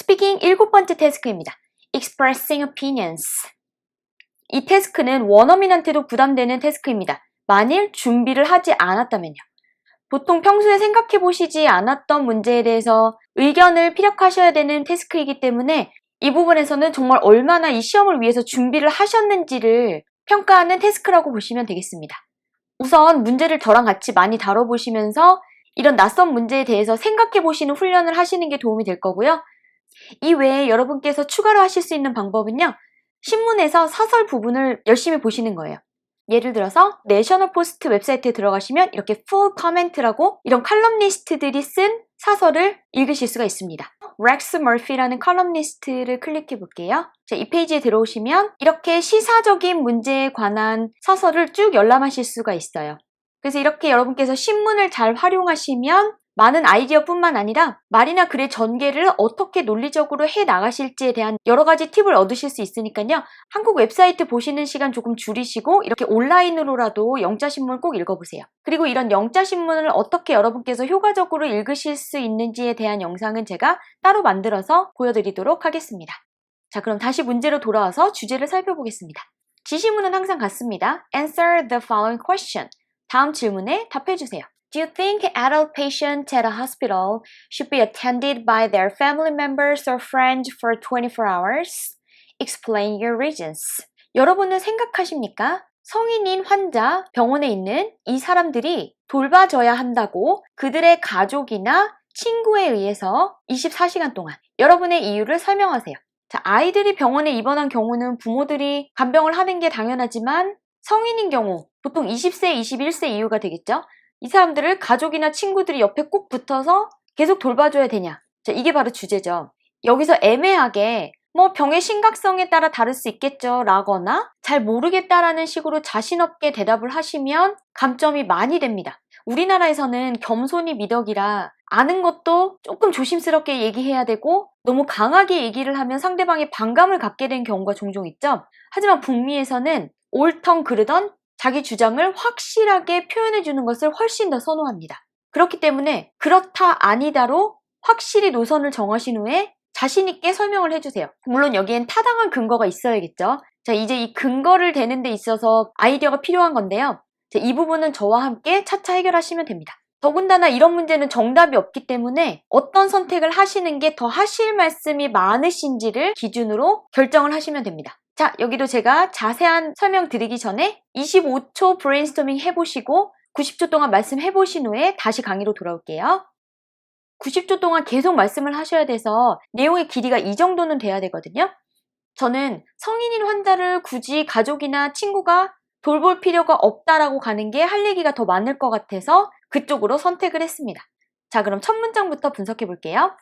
스피킹 7번째 태스크입니다. Expressing opinions. 이 태스크는 원어민한테도 부담되는 태스크입니다. 만일 준비를 하지 않았다면요. 보통 평소에 생각해 보시지 않았던 문제에 대해서 의견을 피력하셔야 되는 태스크이기 때문에 이 부분에서는 정말 얼마나 이 시험을 위해서 준비를 하셨는지를 평가하는 태스크라고 보시면 되겠습니다. 우선 문제를 저랑 같이 많이 다뤄보시면서 이런 낯선 문제에 대해서 생각해 보시는 훈련을 하시는 게 도움이 될 거고요. 이 외에 여러분께서 추가로 하실 수 있는 방법은요. 신문에서 사설 부분을 열심히 보시는 거예요. 예를 들어서 내셔널 포스트 웹사이트에 들어가시면 이렇게 full comment라고 이런 칼럼니스트들이 쓴 사설을 읽으실 수가 있습니다. 렉스 머피라는 칼럼니스트를 클릭해 볼게요. 자, 이 페이지에 들어오시면 이렇게 시사적인 문제에 관한 사설을 쭉 열람하실 수가 있어요. 그래서 이렇게 여러분께서 신문을 잘 활용하시면 많은 아이디어뿐만 아니라 말이나 글의 전개를 어떻게 논리적으로 해 나가실지에 대한 여러 가지 팁을 얻으실 수 있으니까요. 한국 웹사이트 보시는 시간 조금 줄이시고 이렇게 온라인으로라도 영자신문 꼭 읽어보세요. 그리고 이런 영자신문을 어떻게 여러분께서 효과적으로 읽으실 수 있는지에 대한 영상은 제가 따로 만들어서 보여드리도록 하겠습니다. 자, 그럼 다시 문제로 돌아와서 주제를 살펴보겠습니다. 지시문은 항상 같습니다. Answer the following question. 다음 질문에 답해주세요. Do you think adult patients at a hospital should be attended by their family members or friends for 24 hours? Explain your reasons. 여러분은 생각하십니까? 성인인 환자, 병원에 있는 이 사람들이 돌봐줘야 한다고 그들의 가족이나 친구에 의해서 24시간 동안 여러분의 이유를 설명하세요. 자, 아이들이 병원에 입원한 경우는 부모들이 간병을 하는 게 당연하지만 성인인 경우 보통 20세, 21세 이후가 되겠죠? 이 사람들을 가족이나 친구들이 옆에 꼭 붙어서 계속 돌봐줘야 되냐? 자, 이게 바로 주제죠. 여기서 애매하게 병의 심각성에 따라 다를 수 있겠죠 라거나 잘 모르겠다라는 식으로 자신 없게 대답을 하시면 감점이 많이 됩니다. 우리나라에서는 겸손이 미덕이라 아는 것도 조금 조심스럽게 얘기해야 되고 너무 강하게 얘기를 하면 상대방이 반감을 갖게 된 경우가 종종 있죠. 하지만 북미에서는 옳던 그르던 자기 주장을 확실하게 표현해주는 것을 훨씬 더 선호합니다. 그렇기 때문에 그렇다 아니다로 확실히 노선을 정하신 후에 자신있게 설명을 해주세요. 물론 여기엔 타당한 근거가 있어야겠죠. 자, 이제 이 근거를 대는 데 있어서 아이디어가 필요한 건데요. 자, 이 부분은 저와 함께 차차 해결하시면 됩니다. 더군다나 이런 문제는 정답이 없기 때문에 어떤 선택을 하시는 게 더 하실 말씀이 많으신지를 기준으로 결정을 하시면 됩니다. 자, 여기도 제가 자세한 설명 드리기 전에 25초 브레인스토밍 해보시고 90초 동안 말씀해보신 후에 다시 강의로 돌아올게요. 90초 동안 계속 말씀을 하셔야 돼서 내용의 길이가 이 정도는 돼야 되거든요. 저는 성인인 환자를 굳이 가족이나 친구가 돌볼 필요가 없다라고 가는 게 할 얘기가 더 많을 것 같아서 그쪽으로 선택을 했습니다. 자, 그럼 첫 문장부터 분석해 볼게요.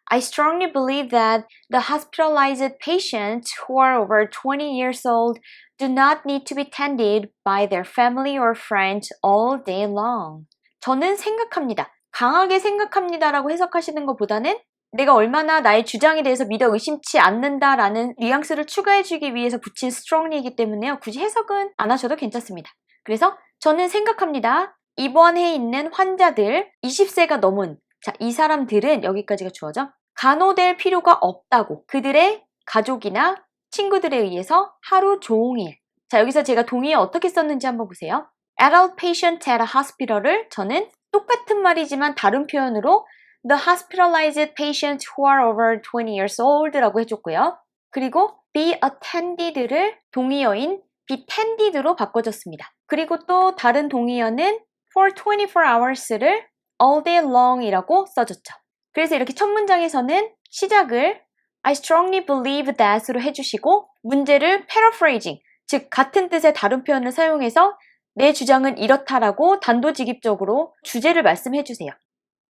I strongly believe that the hospitalized patients who are over 20 years old do not need to be tended by their family or friends all day long. 저는 생각합니다. 강하게 생각합니다라고 해석하시는 것보다는 내가 얼마나 나의 주장에 대해서 믿어 의심치 않는다라는 뉘앙스를 추가해주기 위해서 붙인 strongly이기 때문에요. 굳이 해석은 안 하셔도 괜찮습니다. 그래서 저는 생각합니다. 입원해 있는 환자들 20세가 넘은 자, 이 사람들은 여기까지가 주어져 간호될 필요가 없다고 그들의 가족이나 친구들에 의해서 하루 종일 자, 여기서 제가 동의어 어떻게 썼는지 한번 보세요. Adult patient at a hospital을 저는 똑같은 말이지만 다른 표현으로 The hospitalized patients who are over 20 years old 라고 해줬고요. 그리고 be attended를 동의어인 be tended로 바꿔줬습니다. 그리고 또 다른 동의어는 for 24 hours를 all day long 이라고 써줬죠. 그래서 이렇게 첫 문장에서는 시작을 I strongly believe that으로 해주시고 문제를 paraphrasing, 즉 같은 뜻의 다른 표현을 사용해서 내 주장은 이렇다라고 단도직입적으로 주제를 말씀해주세요.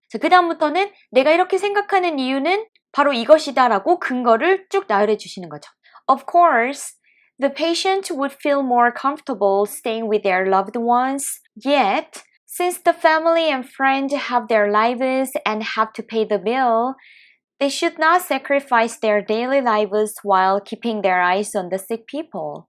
자, 그 다음부터는 내가 이렇게 생각하는 이유는 바로 이것이다 라고 근거를 쭉 나열해 주시는 거죠. Of course, the patient would feel more comfortable staying with their loved ones, yet since the family and friends have their lives and have to pay the bill, they should not sacrifice their daily lives while keeping their eyes on the sick people.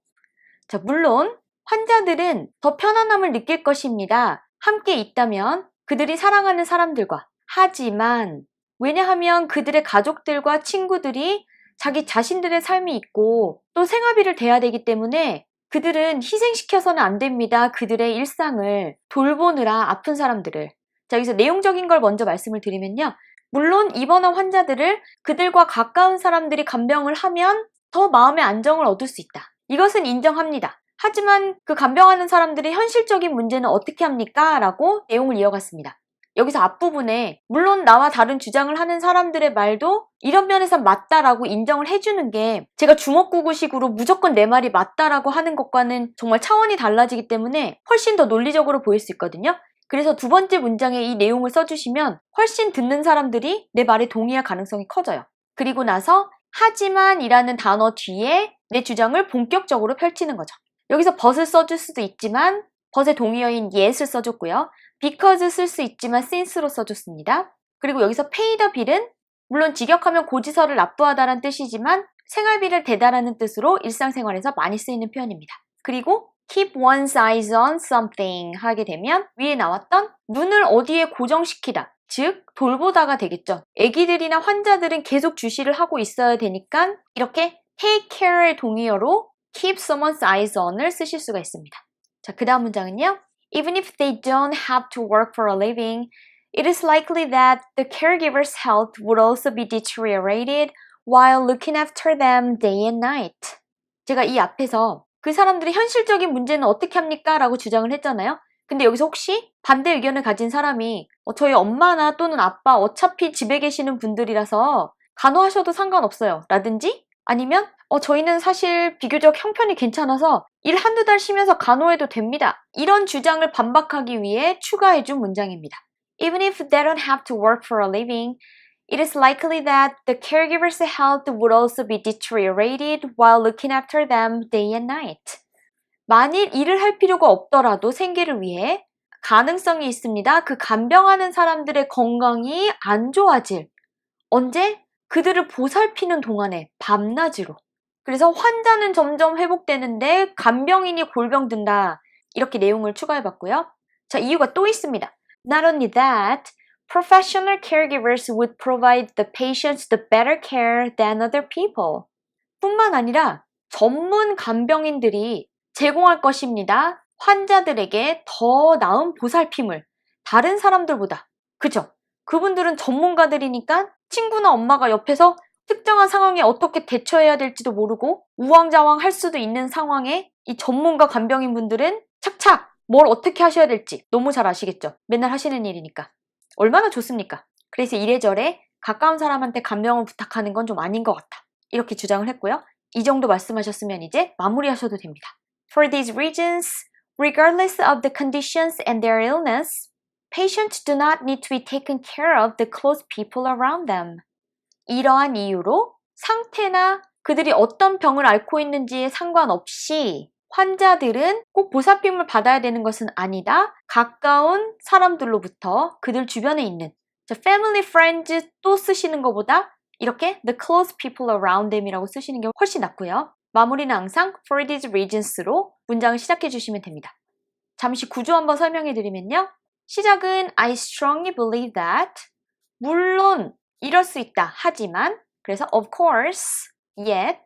자, 물론 환자들은 더 편안함을 느낄 것입니다. 함께 있다면 그들이 사랑하는 사람들과 하지만 왜냐하면 그들의 가족들과 친구들이 자기 자신들의 삶이 있고 또 생활비를 대야 되기 때문에 그들은 희생시켜서는 안 됩니다. 그들의 일상을 돌보느라 아픈 사람들을. 자, 여기서 내용적인 걸 먼저 말씀을 드리면요. 물론 입원한 환자들을 그들과 가까운 사람들이 간병을 하면 더 마음의 안정을 얻을 수 있다. 이것은 인정합니다. 하지만 그 간병하는 사람들의 현실적인 문제는 어떻게 합니까? 라고 내용을 이어갔습니다. 여기서 앞부분에 물론 나와 다른 주장을 하는 사람들의 말도 이런 면에서 맞다라고 인정을 해주는 게 제가 주먹구구식으로 무조건 내 말이 맞다라고 하는 것과는 정말 차원이 달라지기 때문에 훨씬 더 논리적으로 보일 수 있거든요. 그래서 두 번째 문장에 이 내용을 써주시면 훨씬 듣는 사람들이 내 말에 동의할 가능성이 커져요. 그리고 나서 하지만 이라는 단어 뒤에 내 주장을 본격적으로 펼치는 거죠. 여기서 but을 써줄 수도 있지만 but의 동의어인 yes를 써줬고요. because 쓸 수 있지만 since로 써줬습니다. 그리고 여기서 pay the bill은 물론 직역하면 고지서를 납부하다라는 뜻이지만 생활비를 대다라는 뜻으로 일상생활에서 많이 쓰이는 표현입니다. 그리고 keep one's eyes on something 하게 되면 위에 나왔던 눈을 어디에 고정시키다, 즉 돌보다가 되겠죠. 아기들이나 환자들은 계속 주시를 하고 있어야 되니까 이렇게 take care의 동의어로 keep someone's eyes on을 쓰실 수가 있습니다. 자, 그 다음 문장은요. Even if they don't have to work for a living, it is likely that the caregiver's health would also be deteriorated while looking after them day and night. 제가 이 앞에서 그 사람들의 현실적인 문제는 어떻게 합니까? 라고 주장을 했잖아요. 근데 여기서 혹시 반대 의견을 가진 사람이 저희 엄마나 또는 아빠 어차피 집에 계시는 분들이라서 간호하셔도 상관없어요. 라든지 아니면 저희는 사실 비교적 형편이 괜찮아서 일 한두 달 쉬면서 간호해도 됩니다. 이런 주장을 반박하기 위해 추가해준 문장입니다. Even if they don't have to work for a living, it is likely that the caregiver's health would also be deteriorated while looking after them day and night. 만일 일을 할 필요가 없더라도 생계를 위해 가능성이 있습니다. 그 간병하는 사람들의 건강이 안 좋아질. 언제? 그들을 보살피는 동안에 밤낮으로. 그래서 환자는 점점 회복되는데 간병인이 골병든다. 이렇게 내용을 추가해봤고요. 자, 이유가 또 있습니다. Not only that, professional caregivers would provide the patients the better care than other people. 뿐만 아니라 전문 간병인들이 제공할 것입니다. 환자들에게 더 나은 보살핌을 다른 사람들보다. 그죠? 그분들은 전문가들이니까 친구나 엄마가 옆에서 특정한 상황에 어떻게 대처해야 될지도 모르고 우왕좌왕 할 수도 있는 상황에 이 전문가 간병인 분들은 착착 뭘 어떻게 하셔야 될지 너무 잘 아시겠죠? 맨날 하시는 일이니까. 얼마나 좋습니까? 그래서 이래저래 가까운 사람한테 간병을 부탁하는 건 좀 아닌 것 같다. 이렇게 주장을 했고요. 이 정도 말씀하셨으면 이제 마무리하셔도 됩니다. For these reasons, regardless of the conditions and their illness, patients do not need to be taken care of the close people around them. 이러한 이유로 상태나 그들이 어떤 병을 앓고 있는지에 상관없이 환자들은 꼭 보살핌을 받아야 되는 것은 아니다. 가까운 사람들로부터 그들 주변에 있는 family, friends 또 쓰시는 것보다 이렇게 the close people around them 이라고 쓰시는 게 훨씬 낫고요. 마무리는 항상 for these reasons로 문장을 시작해 주시면 됩니다. 잠시 구조 한번 설명해 드리면요. 시작은 I strongly believe that 물론 이럴 수 있다. 하지만 그래서 of course, yet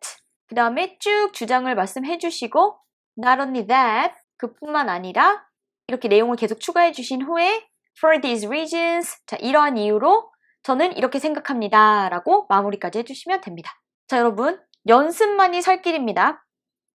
그 다음에 쭉 주장을 말씀해 주시고 not only that 그뿐만 아니라 이렇게 내용을 계속 추가해 주신 후에 for these reasons 자 이러한 이유로 저는 이렇게 생각합니다. 라고 마무리까지 해주시면 됩니다. 자 여러분 연습만이 살 길입니다.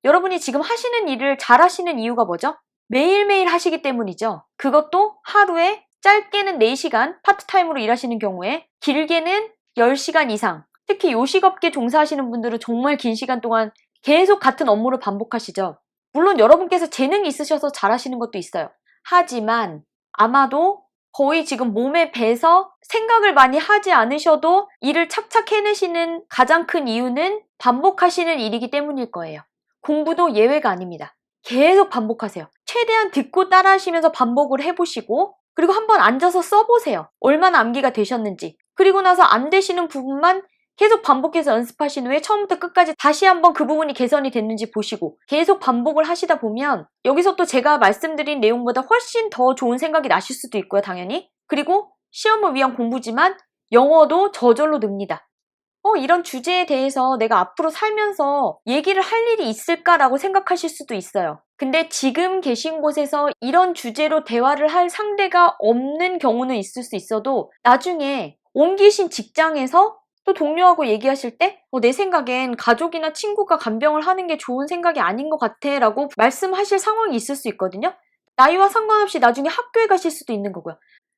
여러분이 지금 하시는 일을 잘 하시는 이유가 뭐죠? 매일매일 하시기 때문이죠. 그것도 하루에 짧게는 4시간 파트타임으로 일하시는 경우에 길게는 10시간 이상 특히 요식업계 종사하시는 분들은 정말 긴 시간 동안 계속 같은 업무를 반복하시죠. 물론 여러분께서 재능이 있으셔서 잘하시는 것도 있어요. 하지만 아마도 거의 지금 몸에 배서 생각을 많이 하지 않으셔도 일을 착착 해내시는 가장 큰 이유는 반복하시는 일이기 때문일 거예요. 공부도 예외가 아닙니다. 계속 반복하세요. 최대한 듣고 따라 하시면서 반복을 해보시고 그리고 한번 앉아서 써보세요. 얼마나 암기가 되셨는지. 그리고 나서 안 되시는 부분만 계속 반복해서 연습하신 후에 처음부터 끝까지 다시 한번 그 부분이 개선이 됐는지 보시고 계속 반복을 하시다 보면 여기서 또 제가 말씀드린 내용보다 훨씬 더 좋은 생각이 나실 수도 있고요. 당연히. 그리고 시험을 위한 공부지만 영어도 저절로 늡니다. 이런 주제에 대해서 내가 앞으로 살면서 얘기를 할 일이 있을까라고 생각하실 수도 있어요. 근데 지금 계신 곳에서 이런 주제로 대화를 할 상대가 없는 경우는 있을 수 있어도 나중에 옮기신 직장에서 또 동료하고 얘기하실 때 내 생각엔 가족이나 친구가 간병을 하는 게 좋은 생각이 아닌 것 같아 라고 말씀하실 상황이 있을 수 있거든요. 나이와 상관없이 나중에 학교에 가실 수도 있는 거고요.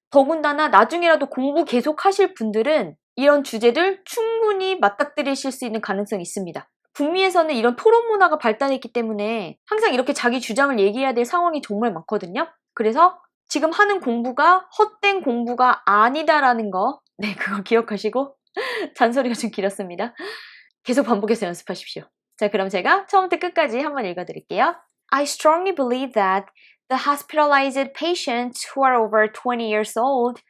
더군다나 나중에라도 공부 계속 하실 분들은 이런 주제들 충분히 맞닥뜨리실 수 있는 가능성이 있습니다. 북미에서는 이런 토론 문화가 발달했기 때문에 항상 이렇게 자기 주장을 얘기해야 될 상황이 정말 많거든요. 그래서 지금 하는 공부가 헛된 공부가 아니다라는 거, 네, 그거 기억하시고 잔소리가 좀 길었습니다. 계속 반복해서 연습하십시오. 자, 그럼 제가 처음부터 끝까지 한번 읽어드릴게요. I strongly believe that the hospitalized patients who are over 20 years old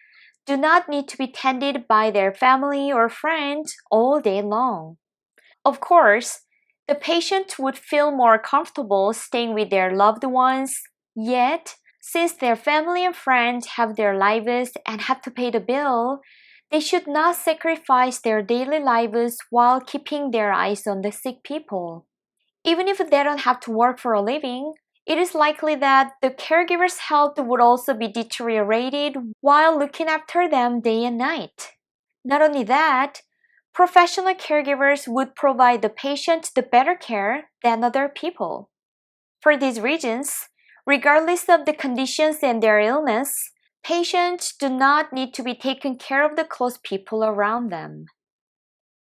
do not need to be tended by their family or friends all day long. Of course, the patient would feel more comfortable staying with their loved ones, yet, since their family and friends have their lives and have to pay the bill, they should not sacrifice their daily lives while keeping their eyes on the sick people. Even if they don't have to work for a living, it is likely that the caregiver's health would also be deteriorated while looking after them day and night. Not only that, professional caregivers would provide the patient the better care than other people. For these reasons, regardless of the conditions and their illness, patients do not need to be taken care of the close people around them.